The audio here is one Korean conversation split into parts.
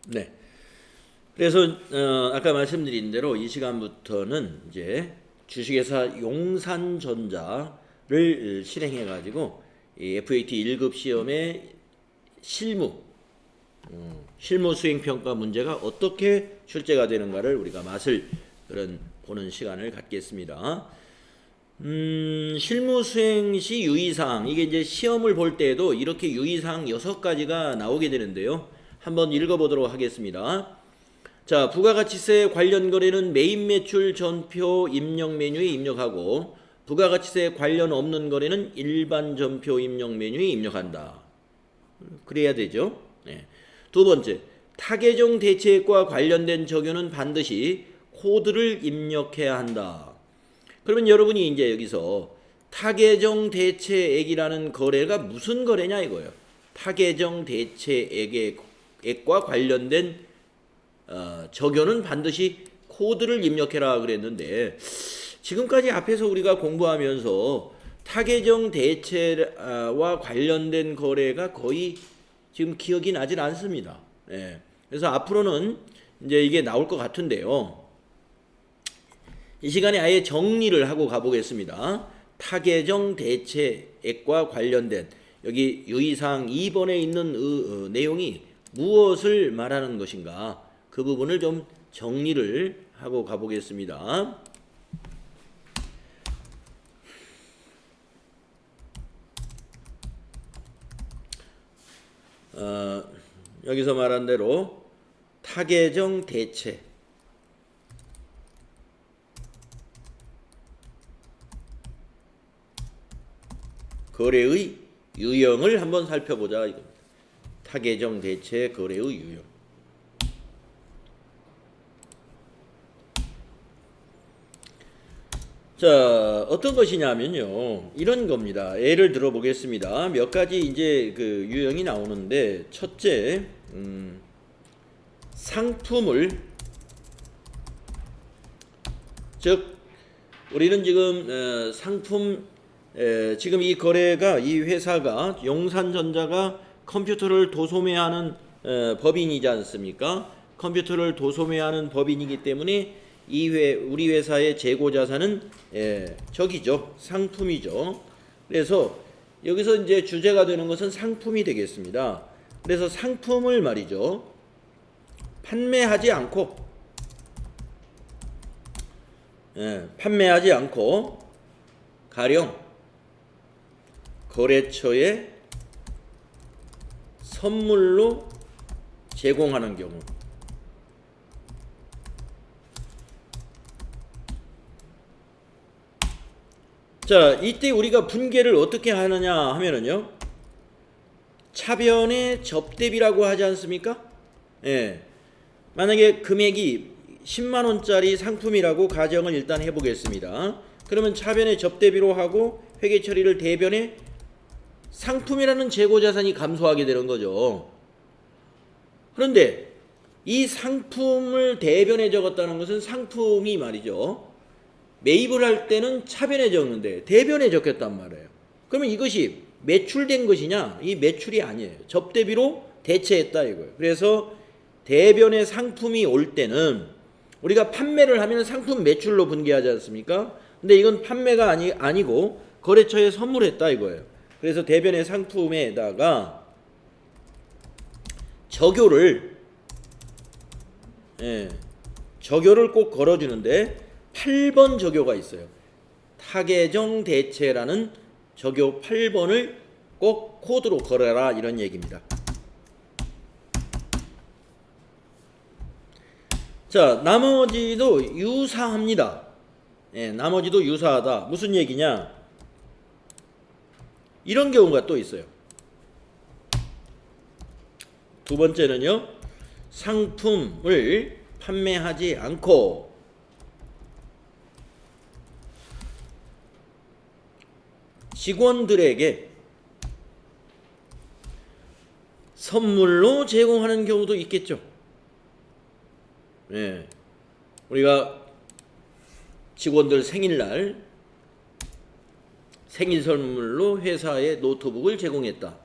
네. 그래서 아까 말씀드린 대로 이 시간부터는 이제 주식회사 용산전자를 실행해 가지고 이 FAT 1급 시험의 실무 수행 평가 문제가 어떻게 출제가 되는가를 우리가 맛을 보는 시간을 갖겠습니다. 실무 수행 시 유의사항, 이게 이제 시험을 볼 때에도 이렇게 유의사항 6가지가 나오게 되는데요. 한번 읽어보도록 하겠습니다. 자, 부가가치세 관련 거래는 메인 매출 전표 입력 메뉴에 입력하고 부가가치세 관련 없는 거래는 일반 전표 입력 메뉴에 입력한다. 그래야 되죠. 네. 두 번째, 타계정 대체액과 관련된 적용은 반드시 코드를 입력해야 한다. 그러면 여러분이 이제 여기서 타계정 대체액이라는 거래가 무슨 거래냐 이거예요. 타계정 대체액과 관련된 적용은 반드시 코드를 입력해라 그랬는데, 지금까지 앞에서 우리가 공부하면서 타계정 대체와 관련된 거래가 거의 지금 기억이 나질 않습니다. 예. 그래서 앞으로는 이제 이게 나올 것 같은데요. 이 시간에 아예 정리를 하고 가보겠습니다. 타계정 대체액과 관련된 여기 유의사항 2번에 있는 내용이 무엇을 말하는 것인가, 그 부분을 좀 정리를 하고 가보겠습니다. 여기서 말한 대로 타계정 대체, 거래의 유형을 한번 살펴보자 이겁니다. 타계정 대체 거래의 유형. 자, 어떤 것이냐면요, 이런 겁니다. 예를 들어 보겠습니다. 몇 가지 이제 그 유형이 나오는데, 첫째, 상품을, 즉 우리는 지금 지금 이 거래가, 이 회사가, 용산전자가 컴퓨터를 도소매하는 법인이지 않습니까? 컴퓨터를 도소매하는 법인이기 때문에 우리 회사의 재고 자산은 저기죠, 상품이죠. 그래서 여기서 이제 주제가 되는 것은 상품이 되겠습니다. 그래서 상품을 말이죠, 판매하지 않고 가령 거래처에 선물로 제공하는 경우, 자, 이때 우리가 분계를 어떻게 하느냐 하면은요, 차변의 접대비라고 하지 않습니까? 예. 만약에 금액이 10만원짜리 상품이라고 가정을 일단 해보겠습니다. 그러면 차변의 접대비로 하고 회계 처리를 대변에 상품이라는 재고자산이 감소하게 되는 거죠. 그런데 이 상품을 대변에 적었다는 것은 상품이 말이죠, 매입을 할 때는 차변에 적는데 대변에 적혔단 말이에요. 그러면 이것이 매출된 것이냐? 이 매출이 아니에요. 접대비로 대체했다 이거예요. 그래서 대변에 상품이 올 때는 우리가 판매를 하면 상품 매출로 분계하지 않습니까? 근데 이건 판매가 아니고 거래처에 선물했다 이거예요. 그래서 대변의 상품에다가 적요를 꼭 걸어주는데 8번 적요가 있어요. 타계정 대체라는 적요 8번을 꼭 코드로 걸어라 이런 얘기입니다. 자, 나머지도 유사합니다. 나머지도 유사하다. 무슨 얘기냐? 이런 경우가 또 있어요. 두 번째는요, 상품을 판매하지 않고 직원들에게 선물로 제공하는 경우도 있겠죠. 우리가 직원들 생일날 생일 선물로 회사에 노트북을 제공했다.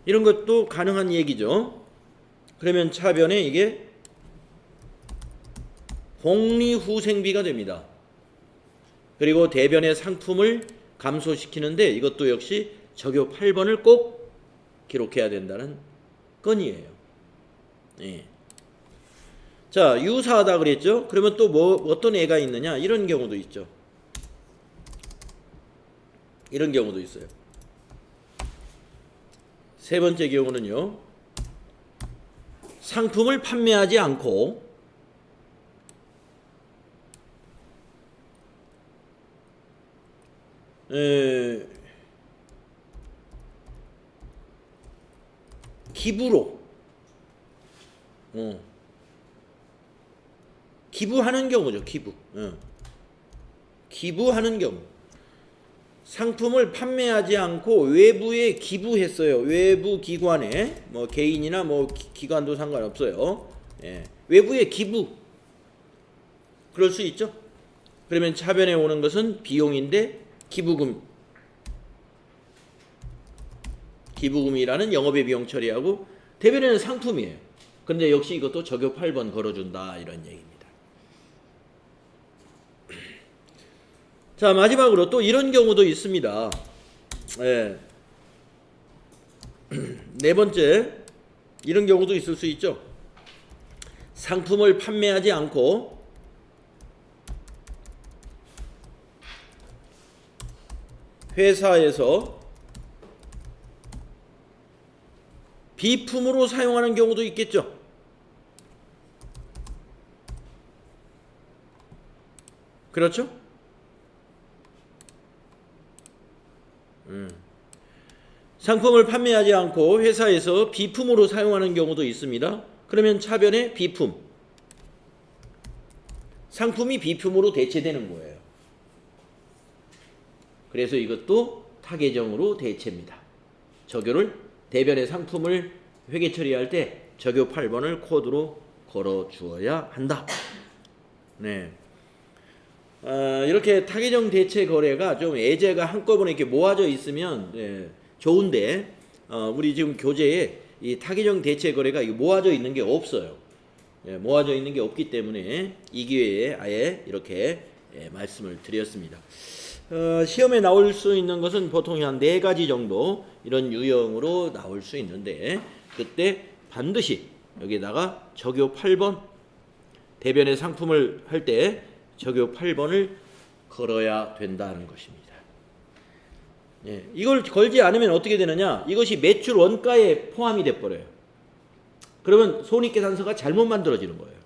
이런 것도 가능한 얘기죠. 그러면 차변에 이게 복리후생비가 됩니다. 그리고 대변의 상품을 감소시키는데 이것도 역시 적요 8번을 꼭 기록해야 된다는 건이에요. 예. 자, 유사하다 그랬죠? 그러면 또 어떤 애가 있느냐? 이런 경우도 있죠. 이런 경우도 있어요. 세 번째 경우는요. 상품을 판매하지 않고 기부로 기부하는 경우죠. 기부하는 경우. 상품을 판매하지 않고 외부에 기부했어요. 외부 기관에 뭐 개인이나 뭐 기관도 상관없어요. 예. 외부에 기부. 그럴 수 있죠. 그러면 차변에 오는 것은 비용인데 기부금이라는 영업의 비용 처리하고 대변에는 상품이에요. 그런데 역시 이것도 적요 8번 걸어준다 이런 얘기입니다. 자, 마지막으로 또 이런 경우도 있습니다. 예. 네 번째, 이런 경우도 있을 수 있죠. 상품을 판매하지 않고 회사에서 비품으로 사용하는 경우도 있겠죠. 그렇죠? 상품을 판매하지 않고 회사에서 비품으로 사용하는 경우도 있습니다. 그러면 차변에 비품. 상품이 비품으로 대체되는 거예요. 그래서 이것도 타계정으로 대체입니다. 적요를 대변의 상품을 회계 처리할 때 적요 8번을 코드로 걸어 주어야 한다. 네. 이렇게 타계정 대체 거래가 좀 예제가 한꺼번에 이렇게 모아져 있으면 좋은데 우리 지금 교재에 이 타계정 대체 거래가 모아져 있는 게 없어요. 모아져 있는 게 없기 때문에 이 기회에 아예 이렇게 말씀을 드렸습니다. 시험에 나올 수 있는 것은 보통 한 4가지 정도 이런 유형으로 나올 수 있는데 그때 반드시 여기다가 적요 8번 대변의 상품을 할 때 적요 8번을 걸어야 된다는 것입니다. 이걸 걸지 않으면 어떻게 되느냐? 이것이 매출 원가에 포함이 돼 버려요. 그러면 손익계산서가 잘못 만들어지는 거예요.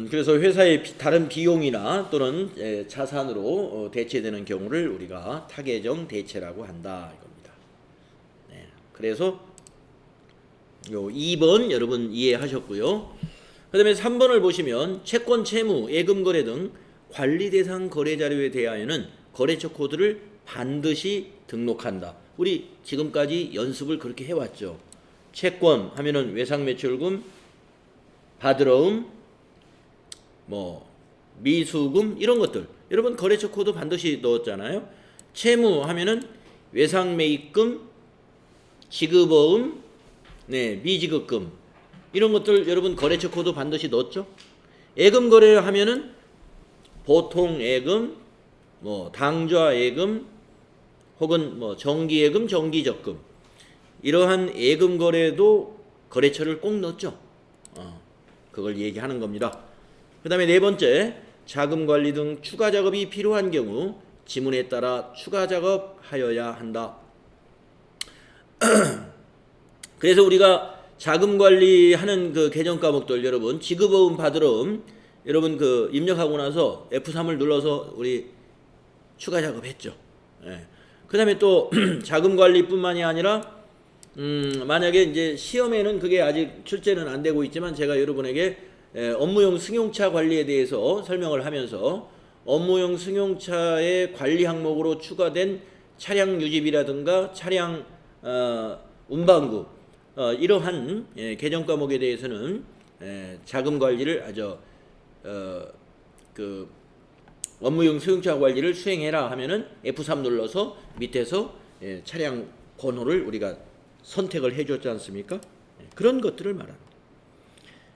그래서 회사의 다른 비용이나 또는 자산으로 대체되는 경우를 우리가 타계정 대체라고 한다 이겁니다. 그래서 요 2번 여러분 이해하셨고요. 그 다음에 3번을 보시면 채권, 채무, 예금거래 등 관리대상 거래자료에 대하여는 거래처 코드를 반드시 등록한다. 우리 지금까지 연습을 그렇게 해왔죠. 채권 하면은 외상매출금, 받으러움, 뭐 미수금 이런 것들 여러분 거래처 코드 반드시 넣었잖아요. 채무 하면은 외상매입금, 지급어음, 미지급금 이런 것들 여러분 거래처 코드 반드시 넣었죠. 예금 거래 하면은 보통 예금, 뭐 당좌 예금 혹은 뭐 정기 예금, 정기 적금 이러한 예금 거래도 거래처를 꼭 넣었죠. 그걸 얘기하는 겁니다. 그 다음에 4번째, 자금 관리 등 추가 작업이 필요한 경우 지문에 따라 추가 작업하여야 한다. 그래서 우리가 자금 관리하는 그 계정 과목들 여러분 지급어음, 받으러음 여러분 그 입력하고 나서 F3을 눌러서 우리 추가 작업했죠. 그 다음에 또 자금 관리뿐만이 아니라 만약에 이제 시험에는 그게 아직 출제는 안 되고 있지만 제가 여러분에게 업무용 승용차 관리에 대해서 설명을 하면서 업무용 승용차의 관리 항목으로 추가된 차량 유지비라든가 차량 운반구 이러한 계정 과목에 대해서는 자금 관리를 그 업무용 승용차 관리를 수행해라 하면은 F3 눌러서 밑에서 차량 번호를 우리가 선택을 해줬지 않습니까? 그런 것들을 말합니다.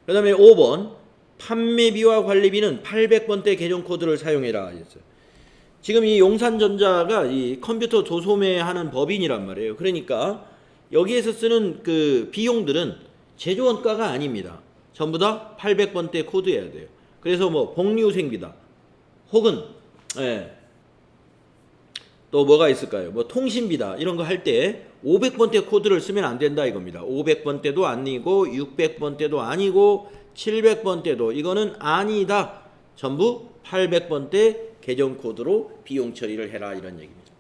그 다음에 5번 판매비와 관리비는 800번대 계정 코드를 사용해라 했어요. 지금 이 용산전자가 이 컴퓨터 도소매하는 법인이란 말이에요. 그러니까 여기에서 쓰는 그 비용들은 제조원가가 아닙니다. 전부 다 800번대 코드여야 돼요. 그래서 뭐 복리후생비다. 혹은 또 뭐가 있을까요? 뭐 통신비다. 이런 거 할 때 500번대 코드를 쓰면 안 된다 이겁니다. 500번대도 아니고 600번대도 아니고 700번대도 이거는 아니다. 전부 800번대 계정 코드로 비용 처리를 해라 이런 얘기입니다.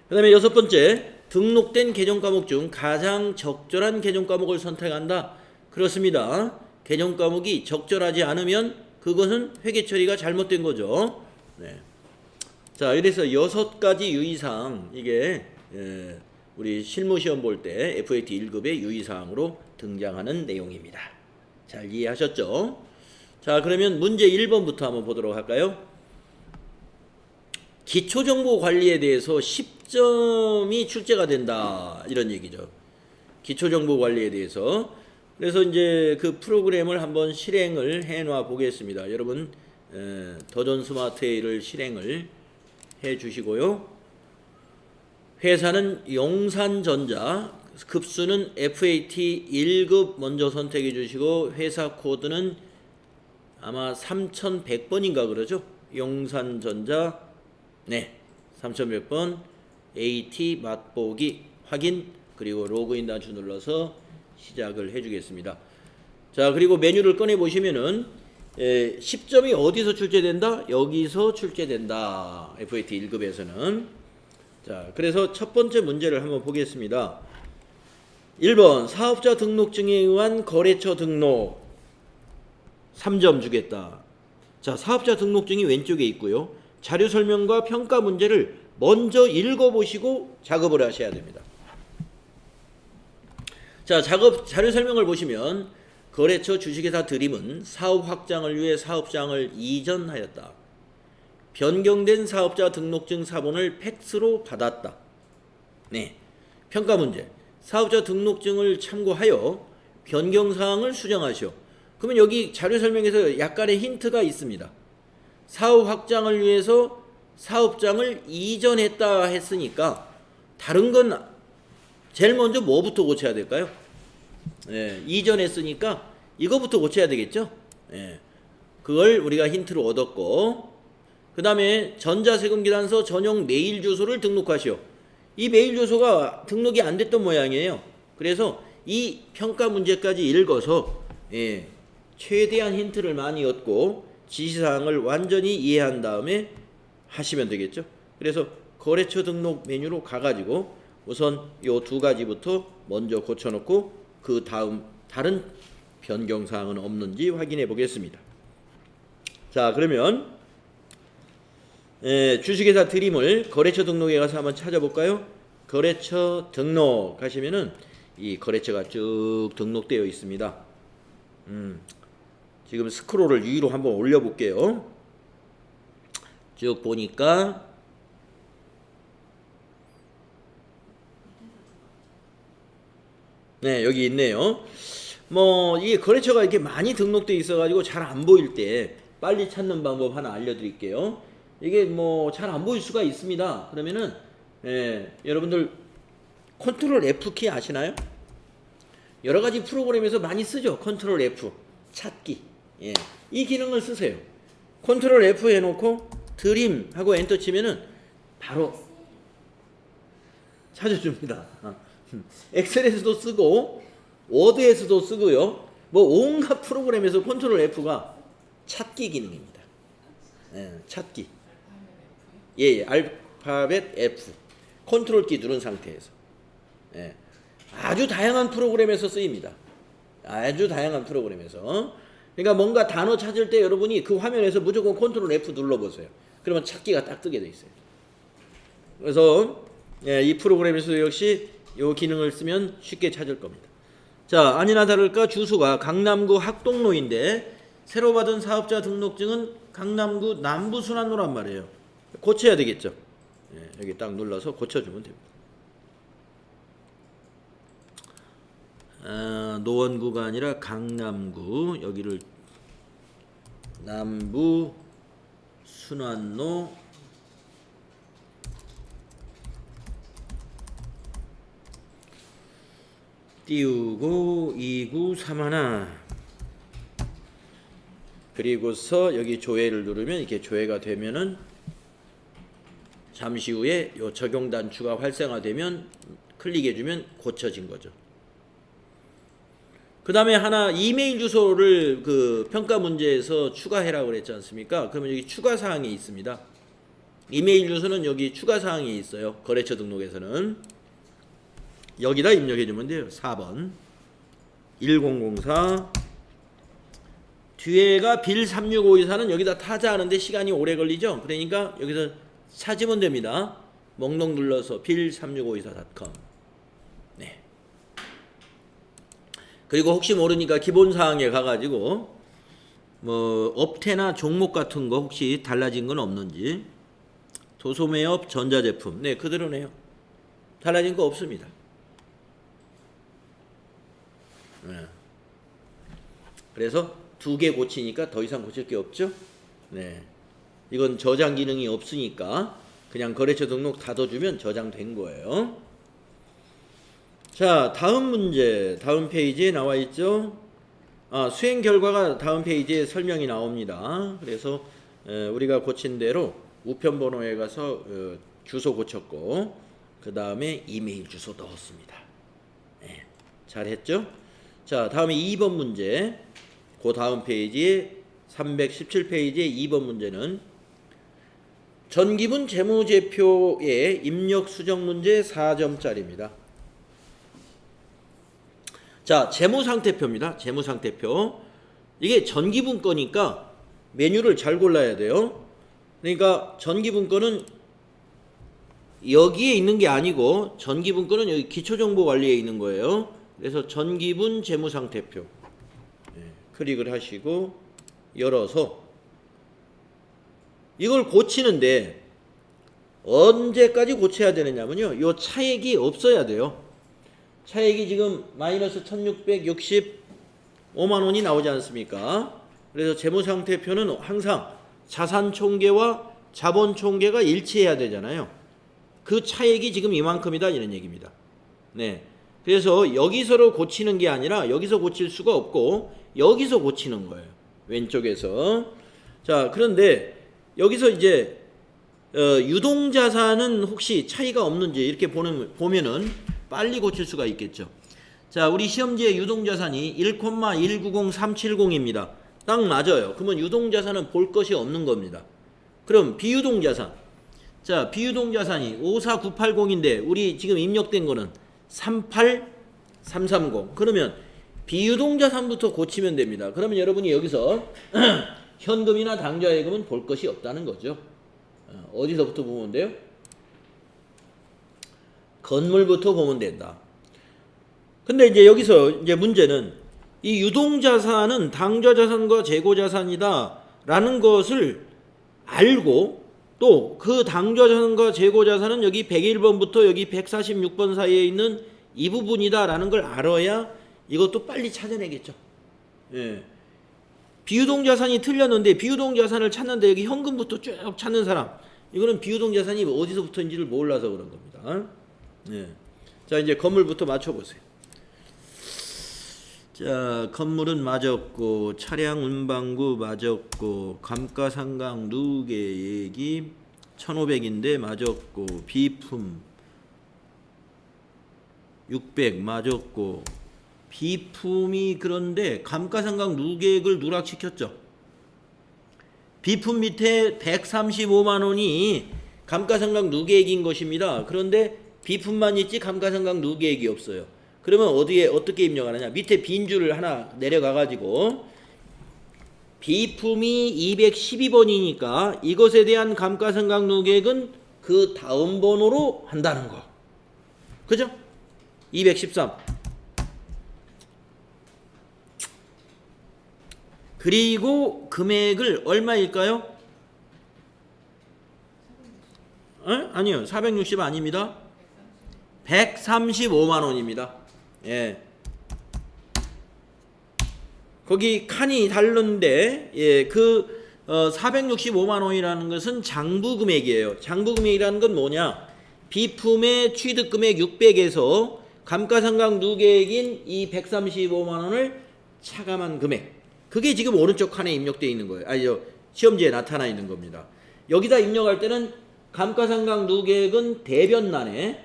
그 다음에 6번째 등록된 계정 과목 중 가장 적절한 계정 과목을 선택한다. 그렇습니다. 계정 과목이 적절하지 않으면 그것은 회계 처리가 잘못된 거죠. 네. 자, 이래서 6가지 유의사항 이게 우리 실무시험 볼 때 FAT 1급의 유의사항으로 등장하는 내용입니다. 잘 이해하셨죠? 자, 그러면 문제 1번부터 한번 보도록 할까요? 기초정보 관리에 대해서 10점이 출제가 된다 이런 얘기죠. 기초정보 관리에 대해서. 그래서 이제 그 프로그램을 한번 실행을 해놔 보겠습니다. 여러분 더전 스마트 A를 실행을 해 주시고요. 회사는 용산전자, 급수는 FAT 1급 먼저 선택해 주시고 회사 코드는 아마 3100번인가 그러죠. 용산전자 3100번 AT 맛보기 확인 그리고 로그인 단추 눌러서 시작을 해주겠습니다. 자, 그리고 메뉴를 꺼내 보시면은 10점이 어디서 출제된다? 여기서 출제된다. FAT 1급에서는. 자, 그래서 첫 번째 문제를 한번 보겠습니다. 1번 사업자 등록증에 의한 거래처 등록 3점 주겠다. 자, 사업자 등록증이 왼쪽에 있고요. 자료 설명과 평가 문제를 먼저 읽어보시고 작업을 하셔야 됩니다. 자, 자료 설명을 보시면 거래처 주식회사 드림은 사업 확장을 위해 사업장을 이전하였다. 변경된 사업자 등록증 사본을 팩스로 받았다. 네. 평가 문제. 사업자 등록증을 참고하여 변경사항을 수정하시오. 그러면 여기 자료 설명에서 약간의 힌트가 있습니다. 사업 확장을 위해서 사업장을 이전했다 했으니까 다른 건 제일 먼저 뭐부터 고쳐야 될까요? 이전했으니까 이거부터 고쳐야 되겠죠? 그걸 우리가 힌트로 얻었고 그 다음에 전자세금계산서 전용 메일 주소를 등록하시오. 이 메일 주소가 등록이 안 됐던 모양이에요. 그래서 이 평가 문제까지 읽어서 최대한 힌트를 많이 얻고 지시사항을 완전히 이해한 다음에 하시면 되겠죠. 그래서 거래처 등록 메뉴로 가가지고 우선 요 2가지부터 먼저 고쳐놓고 그 다음 다른 변경사항은 없는지 확인해 보겠습니다. 자, 그러면 주식회사 드림을 거래처 등록에 가서 한번 찾아볼까요? 거래처 등록 하시면은 이 거래처가 쭉 등록되어 있습니다. 지금 스크롤을 위로 한번 올려볼게요. 쭉 보니까 여기 있네요. 뭐 이게 거래처가 이렇게 많이 등록되어 있어가지고 잘 안 보일 때 빨리 찾는 방법 하나 알려드릴게요. 이게 뭐 잘 안 보일 수가 있습니다. 그러면은 여러분들 컨트롤 F키 아시나요? 여러 가지 프로그램에서 많이 쓰죠. 컨트롤 F 찾기. 이 기능을 쓰세요. 컨트롤 F 해놓고 드림 하고 엔터 치면은 바로 찾아줍니다. 엑셀에서도 쓰고 워드에서도 쓰고요. 뭐 온갖 프로그램에서 컨트롤 F가 찾기 기능입니다. 찾기. 알파벳 F. 컨트롤 키 누른 상태에서. 아주 다양한 프로그램에서 쓰입니다. 아주 다양한 프로그램에서. 그러니까 뭔가 단어 찾을 때 여러분이 그 화면에서 무조건 컨트롤 F 눌러보세요. 그러면 찾기가 딱 뜨게 돼 있어요. 그래서 이 프로그램에서 역시 이 기능을 쓰면 쉽게 찾을 겁니다. 자, 아니나 다를까 주소가 강남구 학동로인데 새로 받은 사업자 등록증은 강남구 남부순환로란 말이에요. 고쳐야 되겠죠. 여기 딱 눌러서 고쳐주면 됩니다. 노원구가 아니라 강남구, 여기를 남부 순환로 띄우고 2구 3하나, 그리고서 여기 조회를 누르면 이렇게 조회가 되면은 잠시 후에 요 적용 단추가 활성화되면 클릭해주면 고쳐진 거죠. 그 다음에 하나 이메일 주소를 그 평가 문제에서 추가해라고 그랬지 않습니까? 그러면 여기 추가 사항이 있습니다. 이메일 주소는 여기 추가 사항이 있어요. 거래처 등록에서는 여기다 입력해 주면 돼요. 4번 1004 뒤에가 빌 36524는 여기다 타자하는데 시간이 오래 걸리죠. 그러니까 여기서 찾으면 됩니다. 멍동 눌러서 빌36524.com. 네. 그리고 혹시 모르니까 기본 사항에 가가지고 뭐 업태나 종목 같은 거 혹시 달라진 건 없는지, 도소매업 전자제품, 네 그대로네요. 달라진 거 없습니다. 네. 그래서 2개 고치니까 더 이상 고칠 게 없죠. 네. 이건 저장 기능이 없으니까 그냥 거래처 등록 닫아주면 저장된 거예요. 자, 다음 문제, 다음 페이지에 나와 있죠. 수행 결과가 다음 페이지에 설명이 나옵니다. 그래서 우리가 고친 대로 우편 번호에 가서 주소 고쳤고, 그 다음에 이메일 주소 넣었습니다. 네, 잘했죠? 자, 다음에 2번 문제. 그 다음 페이지에 317페이지의 2번 문제는 전기분 재무제표의 입력 수정 문제 4점짜리입니다. 자, 재무상태표입니다. 재무상태표. 이게 전기분 거니까 메뉴를 잘 골라야 돼요. 그러니까 전기분 거는 여기에 있는 게 아니고 전기분 거는 여기 기초정보관리에 있는 거예요. 그래서 전기분 재무상태표. 클릭을 하시고 열어서 이걸 고치는데 언제까지 고쳐야 되느냐면요, 요 차액이 없어야 돼요. 차액이 지금 마이너스 1665만 원이 나오지 않습니까? 그래서 재무상태표는 항상 자산총계와 자본총계가 일치해야 되잖아요. 그 차액이 지금 이만큼이다 이런 얘기입니다. 네. 그래서 여기서로 고치는 게 아니라 여기서 고칠 수가 없고 여기서 고치는 거예요. 왼쪽에서. 자, 그런데 여기서 이제 유동자산은 혹시 차이가 없는지 이렇게 보면은 빨리 고칠 수가 있겠죠. 자, 우리 시험지에 유동자산이 1,190370입니다. 딱 맞아요. 그러면 유동자산은 볼 것이 없는 겁니다. 그럼 비유동자산. 자, 비유동자산이 54980인데 우리 지금 입력된 거는 38330. 그러면 비유동자산부터 고치면 됩니다. 그러면 여러분이 여기서 현금이나 당좌예금은 볼 것이 없다는 거죠. 어디서부터 보면 돼요? 건물부터 보면 된다. 근데 이제 여기서 이제 문제는 이 유동자산은 당좌자산과 재고자산이다 라는 것을 알고, 또 그 당좌자산과 재고자산은 여기 101번부터 여기 146번 사이에 있는 이 부분이다 라는 걸 알아야 이것도 빨리 찾아내겠죠. 예. 비유동자산이 틀렸는데 비유동자산을 찾는데 여기 현금부터 쭉 찾는 사람, 이거는 비유동자산이 어디서부터인지를 몰라서 그런 겁니다. 예. 자, 이제 건물부터 맞춰보세요. 자, 건물은 맞았고, 차량 운반구 맞았고, 감가상각 누계 얘기 1500인데 맞았고, 비품 600 맞았고, 비품이 그런데 감가상각 누계액을 누락시켰죠. 비품 밑에 135만 원이 감가상각 누계액인 것입니다. 그런데 비품만 있지 감가상각 누계액이 없어요. 그러면 어떻게 입력하느냐? 밑에 빈 줄을 하나 내려가 가지고 비품이 212번이니까 이것에 대한 감가상각 누계액은 그 다음 번호로 한다는 거. 그죠? 213. 그리고 금액을 얼마일까요? 아니요. 460 아닙니다. 135만 원입니다. 예. 거기 칸이 다른데 예, 465만 원이라는 것은 장부 금액이에요. 장부 금액이라는 건 뭐냐? 비품의 취득 금액 600에서 감가상각 누계액인 이 135만 원을 차감한 금액. 그게 지금 오른쪽 칸에 입력되어 있는 거예요. 아니죠. 시험지에 나타나 있는 겁니다. 여기다 입력할 때는 감가상각 누계액은 대변란에,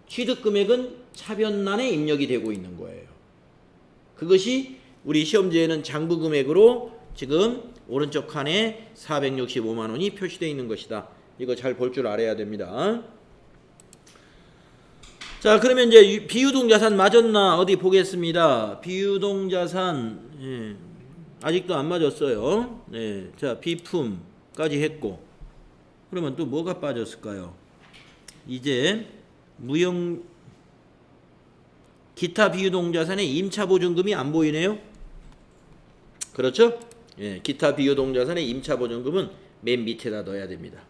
취득 금액은 차변란에 입력이 되고 있는 거예요. 그것이 우리 시험지에는 장부 금액으로 지금 오른쪽 칸에 465만 원이 표시되어 있는 것이다. 이거 잘 볼 줄 알아야 됩니다. 자, 그러면 이제 비유동자산 맞았나 어디 보겠습니다. 비유동자산 예, 아직도 안 맞았어요. 예, 자, 비품까지 했고 그러면 또 뭐가 빠졌을까요? 이제 무형 기타 비유동자산의 임차보증금이 안 보이네요. 그렇죠? 예, 기타 비유동자산의 임차보증금은 맨 밑에다 넣어야 됩니다.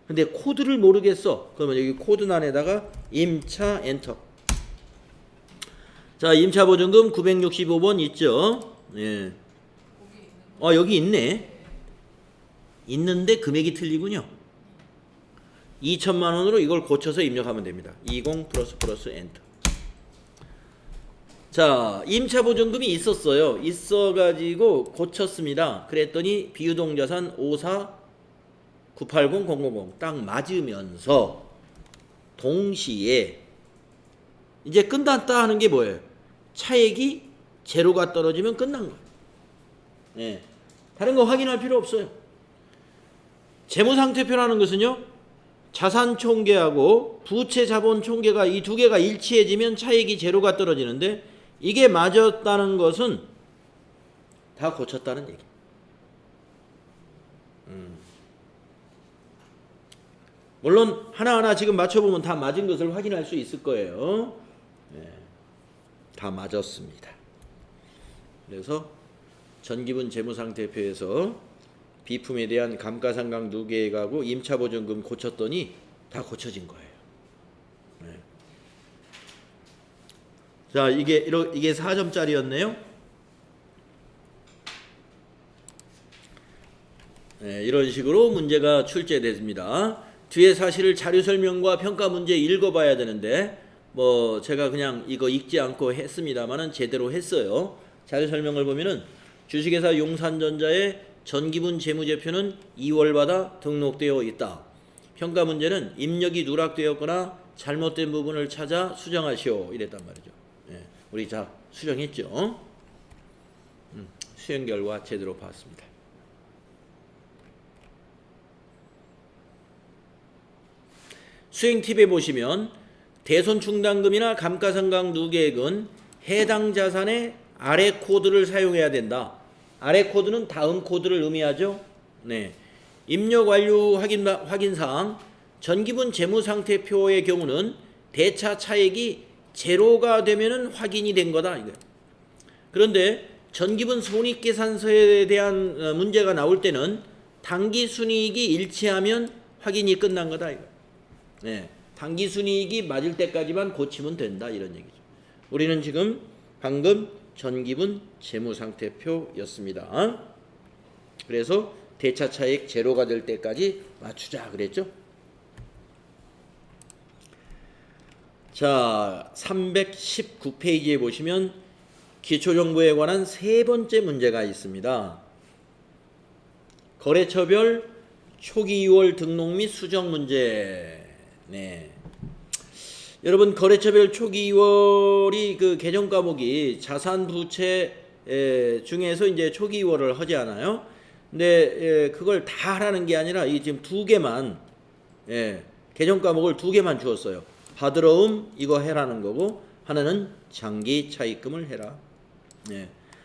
근데 코드를 모르겠어. 그러면 여기 코드란에다가 임차 엔터. 자, 임차보증금 965번 있죠? 예. 여기 있네. 있는데 금액이 틀리군요. 2천만 원으로 이걸 고쳐서 입력하면 됩니다. 20 플러스 엔터. 자, 임차보증금이 있었어요. 있어가지고 고쳤습니다. 그랬더니 비유동자산 54980000 딱 맞으면서 동시에 이제 끝났다 하는 게 뭐예요? 차액이 제로가 떨어지면 끝난 거예요. 네. 다른 거 확인할 필요 없어요. 재무상태표라는 것은요, 자산 총계하고 부채 자본 총계가 이 두 개가 일치해지면 차액이 제로가 떨어지는데 이게 맞았다는 것은 다 고쳤다는 얘기. 물론 하나하나 지금 맞춰보면 다 맞은 것을 확인할 수 있을 거예요. 네, 다 맞았습니다. 그래서 전기분 재무상태표에서 비품에 대한 감가상각 누계액하고 임차보증금 고쳤더니 다 고쳐진 거예요. 네. 자, 이게 4점짜리였네요. 네, 이런 식으로 문제가 출제됐습니다. 뒤에 사실을 자료 설명과 평가 문제 읽어봐야 되는데 뭐 제가 그냥 이거 읽지 않고 했습니다만은 제대로 했어요. 자료 설명을 보면은 주식회사 용산전자의 전기분 재무제표는 2월마다 등록되어 있다. 평가 문제는 입력이 누락되었거나 잘못된 부분을 찾아 수정하시오. 이랬단 말이죠. 예, 우리 자 수정했죠. 수행 결과 제대로 봤습니다. 수행 팁에 보시면 대손 충당금이나 감가상각 누계액은 해당 자산의 아래 코드를 사용해야 된다. 아래 코드는 다음 코드를 의미하죠. 네. 입력 완료 확인사항 전기분 재무상태표의 경우는 대차 차액이 제로가 되면은 확인이 된 거다. 이거예요. 그런데 전기분 손익계산서에 대한 문제가 나올 때는 당기순이익이 일치하면 확인이 끝난 거다. 이거예요. 네. 당기순이익이 맞을 때까지만 고치면 된다. 이런 얘기죠. 우리는 지금 방금 전기분 재무상태표였습니다. 그래서 대차 차익 제로가 될 때까지 맞추자 그랬죠. 자, 319페이지에 보시면 기초정보에 관한 세 번째 문제가 있습니다. 거래처별 초기 2월 등록 및 수정 문제. 네. 여러분, 거래처별 초기 2월이 그 개정 과목이 자산 부채 중에서 이제 초기 2월을 하지 않아요. 근데 그걸 다 하라는 게 아니라 이 지금 두 개만 개정 과목을 두 개만 주었어요. 받으러움 이거 해라는 거고 하나는 장기 차입금을 해라.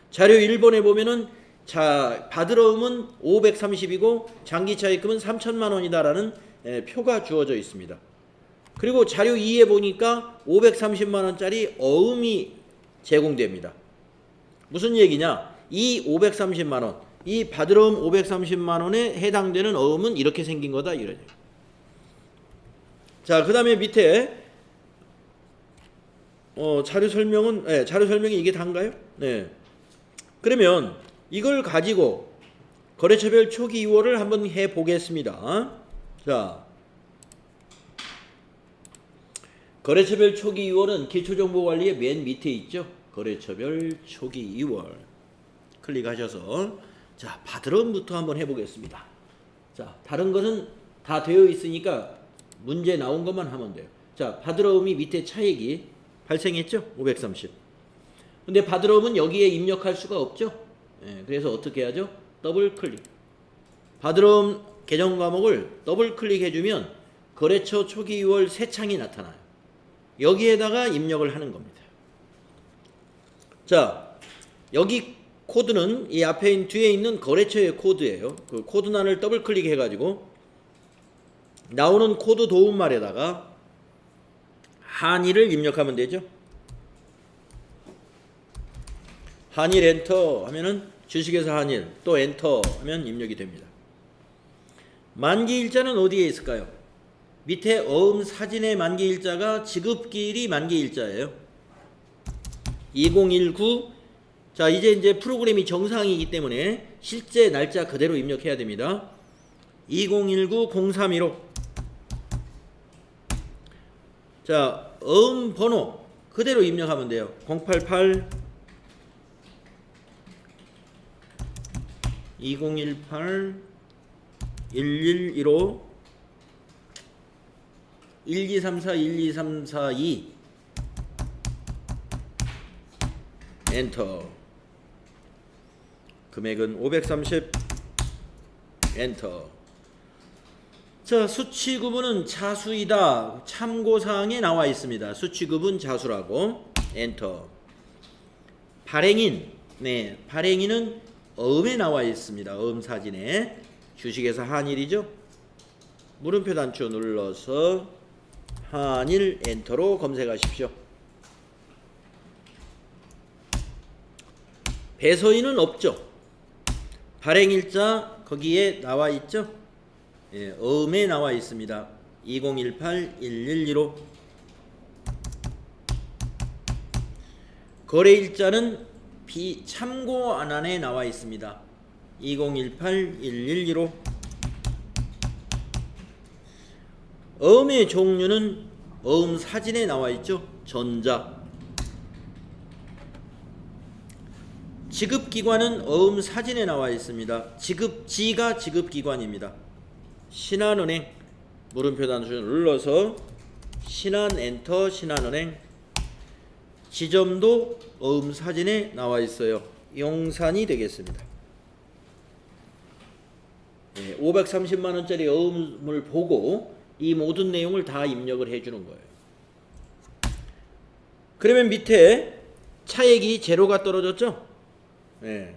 자료 1번에 보면은 자 받으러움은 530이고 장기 차입금은 3천만 원이다라는 표가 주어져 있습니다. 그리고 자료 2에 보니까 530만 원짜리 어음이 제공됩니다. 무슨 얘기냐? 이 530만 원, 이 받으러움 530만 원에 해당되는 어음은 이렇게 생긴 거다 이러죠. 자, 그다음에 밑에 자료 설명은 자료 설명이 이게 단가요? 네. 그러면 이걸 가지고 거래처별 초기 2월을 한번 해 보겠습니다. 자, 거래처별 초기 2월은 기초정보관리의 맨 밑에 있죠. 거래처별 초기 2월 클릭하셔서 자, 받으러부터 한번 해보겠습니다. 자, 다른 것은 다 되어 있으니까 문제 나온 것만 하면 돼요. 자, 받으러음이 밑에 차액이 발생했죠? 530. 근데 받으러음은 여기에 입력할 수가 없죠? 예, 그래서 어떻게 하죠? 더블 클릭. 받으러음 계정 과목을 더블 클릭해주면 거래처 초기 2월 새 창이 나타나요. 여기에다가 입력을 하는 겁니다. 자, 여기 코드는 이 앞에 뒤에 있는 거래처의 코드예요. 그 코드란을 더블 클릭해가지고 나오는 코드 도움말에다가 한일을 입력하면 되죠. 한일 엔터 하면은 주식회사 한일, 또 엔터 하면 입력이 됩니다. 만기일자는 어디에 있을까요? 밑에 어음 사진의 만기일자가 지급기일이 만기일자예요. 2019. 자, 이제 프로그램이 정상이기 때문에 실제 날짜 그대로 입력해야 됩니다. 2019-0315. 자, 어음 번호 그대로 입력하면 돼요. 088 2018 1115 1234 12342 엔터. 금액은 530 엔터. 자, 수치 구분은 자수이다. 참고사항에 나와 있습니다. 수치 구분 자수라고. 엔터. 발행인. 네, 발행인은 어음에 나와 있습니다. 어음 사진에. 주식회사 한일이죠. 물음표 단추 눌러서 한일 엔터로 검색하십시오. 배서인은 없죠. 발행일자 거기에 나와 있죠. 예, 어음에 나와 있습니다. 2018-1115. 거래일자는 참고안안에 나와 있습니다. 2018-1115. 어음의 종류는 어음 사진에 나와 있죠. 전자. 지급기관은 어음 사진에 나와 있습니다. 지급지가 지급기관입니다. 신한은행. 물음표 단추 눌러서 신한 엔터. 신한은행. 지점도 어음 사진에 나와 있어요. 용산이 되겠습니다. 네, 530만원짜리 어음을 보고 이 모든 내용을 다 입력을 해주는 거예요. 그러면 밑에 차액이 제로가 떨어졌죠? 네.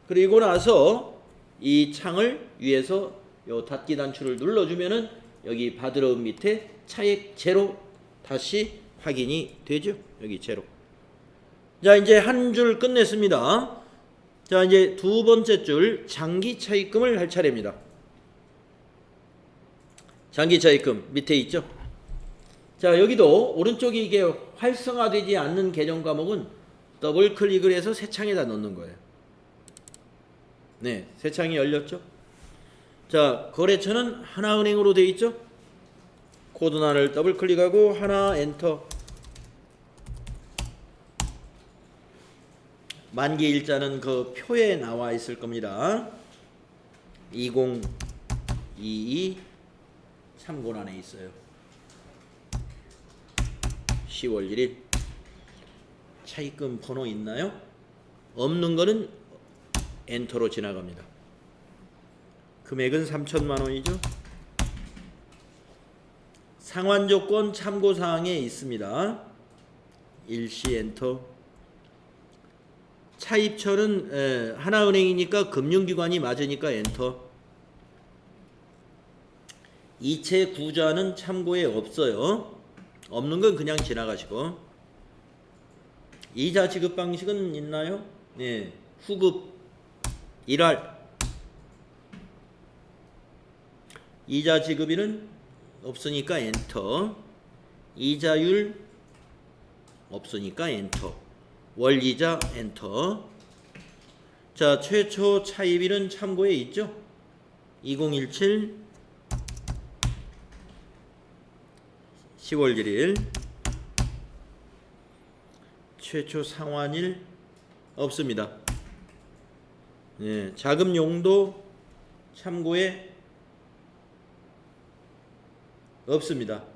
그리고 나서 이 창을 위에서 요 닫기 단추를 눌러주면은 여기 받으러음 밑에 차액 제로 다시 확인이 되죠. 여기 제로. 자, 이제 한 줄 끝냈습니다. 자, 이제 두 번째 줄 장기 차입금을 할 차례입니다. 장기 차입금 밑에 있죠. 자, 여기도 오른쪽에 이게 활성화되지 않는 계정 과목은 더블 클릭을 해서 새 창에다 넣는 거예요. 네, 새 창이 열렸죠. 자, 거래처는 하나은행으로 되어 있죠. 코드란을 더블 클릭하고 하나 엔터. 만기일자는 그 표에 나와 있을 겁니다. 2022 참고란에 있어요. 10월 1일. 차입금 번호 있나요? 없는 거는 엔터로 지나갑니다. 금액은 3천만원이죠. 상환조건 참고사항에 있습니다. 일시 엔터. 차입처는 하나은행이니까 금융기관이 맞으니까 엔터. 이체 구자는 참고에 없어요. 없는 건 그냥 지나가시고. 이자 지급 방식은 있나요? 네, 후급 1할. 이자 지급일은 없으니까 엔터. 이자율 없으니까 엔터. 월이자 엔터. 자, 최초 차입일은 참고에 있죠? 2017 10월 1일. 최초 상환일 없습니다. 예, 자금 용도 참고에 없습니다.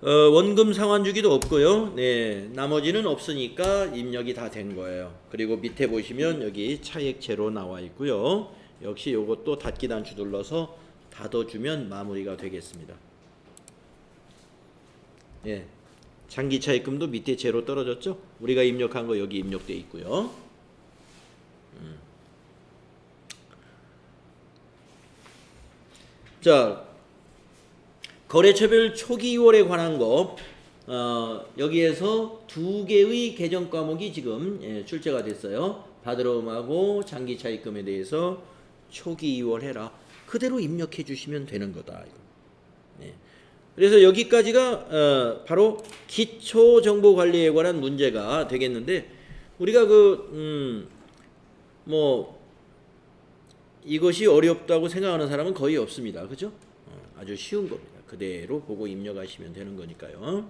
원금 상환 주기도 없고요. 네, 나머지는 없으니까 입력이 다 된 거예요. 그리고 밑에 보시면 여기 차액제로 나와 있고요. 역시 요것도 닫기 단추 눌러서 닫아주면 마무리가 되겠습니다. 예, 장기 차입금도 밑에 제로 떨어졌죠? 우리가 입력한 거 여기 입력돼 있고요. 자, 거래처별 초기 2월에 관한 거 여기에서 두 개의 개정 과목이 지금 출제가 됐어요. 바드럼하고 장기 차입금에 대해서 초기 2월 해라. 그대로 입력해 주시면 되는 거다. 네. 그래서 여기까지가 바로 기초정보관리에 관한 문제가 되겠는데 우리가 이것이 어렵다고 생각하는 사람은 거의 없습니다. 그죠? 아주 쉬운 겁니다. 그대로 보고 입력하시면 되는 거니까요.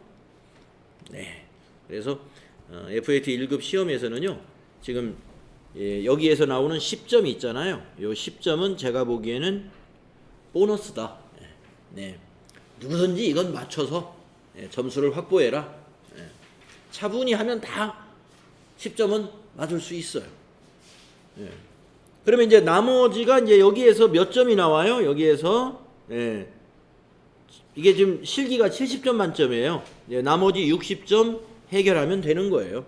네. 그래서 FAT 1급 시험에서는요. 지금 여기에서 나오는 10점이 있잖아요. 요 10점은 제가 보기에는 보너스다. 네. 누구든지 이건 맞춰서 점수를 확보해라. 차분히 하면 다 10점은 맞을 수 있어요. 그러면 이제 나머지가 이제 여기에서 몇 점이 나와요? 여기에서 이게 지금 실기가 70점 만점이에요. 나머지 60점 해결하면 되는 거예요.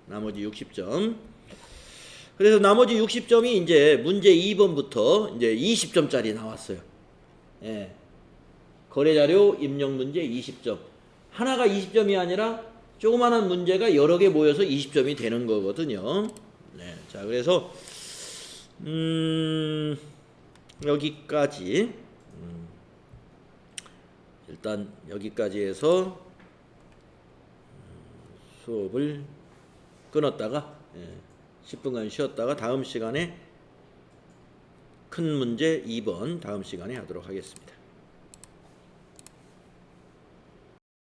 나머지 60점. 그래서 나머지 60점이 이제 문제 2번부터 이제 20점짜리 나왔어요. 거래자료 입력 문제 20점. 하나가 20점이 아니라 조그마한 문제가 여러 개 모여서 20점이 되는 거거든요. 네. 자, 그래서 여기까지 일단 여기까지 해서 수업을 끊었다가 10분간 쉬었다가 다음 시간에 큰 문제 2번 다음 시간에 하도록 하겠습니다.